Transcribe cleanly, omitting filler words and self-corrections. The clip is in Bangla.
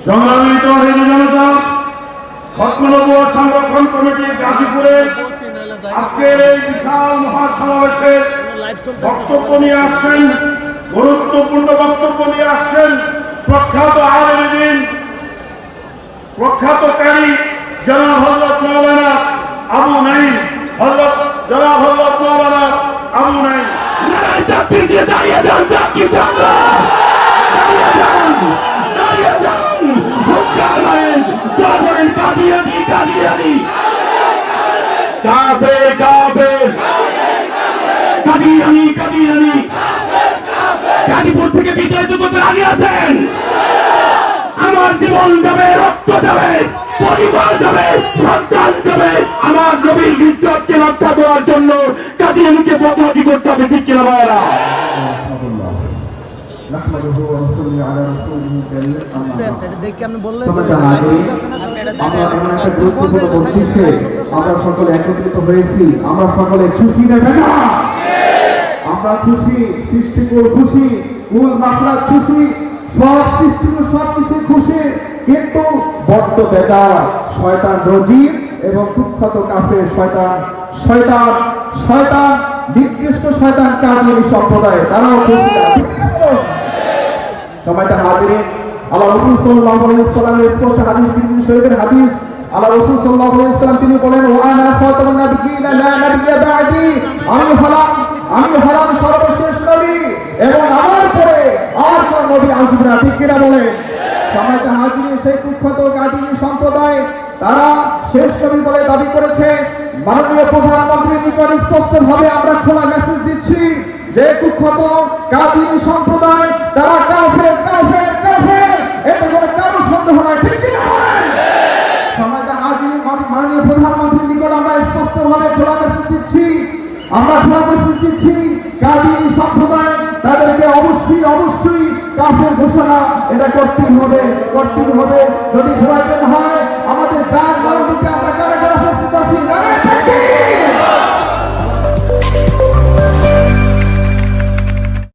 সম্মানিত হিন্দু জনতা, খতম নবুয়ত সংরক্ষণ কমিটি গাজীপুরে আজকের এই বিশাল মহাসমাবেশে বক্তব্য নিয়ে আসছেন, গুরুত্বপূর্ণ বক্তব্য নিয়ে আসছেন প্রখ্যাত আলেম দ্বীন, প্রখ্যাত কারি জনাব হযরত মাওলানা আবু নাঈম, জনাব হযরত মাওলানা আবু নাঈম। তাকবীর দিয়ে দাঁড়িয়ে যান, তাকবীর দাঁড়িয়ে যান, হুঙ্কার মারেন, দোয়া করেন কাদিয়ানি, কাদিয়ানি, কাফের, কাফের, কাদিয়ানি, কাদিয়ানি। গাজীপুর থেকে বিতাড়িত করতে রাজি আছেন? আমার জীবন যাবে, রক্ত যাবে, পরিবার যাবে, সন্তান যাবে, আমার নবীর ইজ্জতকে রক্ষা দেওয়ার জন্য কাদিয়ানিকে বদনামি করতে হবে, ঠিক কিনা ভাইরা? আমরা সকলে একত্রিত হয়েছি, আমরা সকলে খুশি না কেন? আমরা খুশি, সৃষ্টিকর খুশি, কুল মাখলাক খুশি, সব সৃষ্টিকর সব কিছু খুশি, কিন্তু বড্ড বেজার শয়তান রজিম এবং কুখ্যাত কাফের শয়তান শয়তান শয়তান নিকৃষ্ট শয়তান কাদিয়ানী সম্প্রদায়, তারাও খুশি না। সময়টা হাজিরিন, আল্লাহ রাসূল সাল্লাল্লাহু আলাইহি ওয়াসাল্লামের স্পষ্ট হাদিস, তিরমিজি শরীফের হাদিস। আল্লাহ রাসূল সাল্লাল্লাহু আলাইহি ওয়াসাল্লাম তিনি বলেন, ওয়া আনা খাতামুন নাবিয়্যিন লা নাবিয়্যা বা'দি, আমি হলাম সর্বশেষ নবী এবং আমার পরে আর কোন নবী আসবে না, ঠিক কিনা বলেন? সময়টা হাজিরিন, সেই কুখ্যাত কাদিয়ানী সম্প্রদায় তারা শেষ নবী বলে দাবি করেছে। মাননীয় প্রধানমন্ত্রীর নিকট স্পষ্টভাবে আমরা খোলা মেসেজ দিচ্ছি যে কুখ্যাত কাদিয়ানী সম্প্রদায় তারা কাফের, কাফের, কাফের, এতে করে কারো সন্দেহ নাই, ঠিক কিনা? সময়টা হাজির, মাননীয় প্রধানমন্ত্রীর নিকট আমরা স্পষ্টভাবে খোলা মেসেজ দিচ্ছি, কাদিয়ানী সম্প্রদায় তাদেরকে অবশ্যই কাফের ঘোষণা এটা করতেই হবে। যদি প্রয়োজন হয়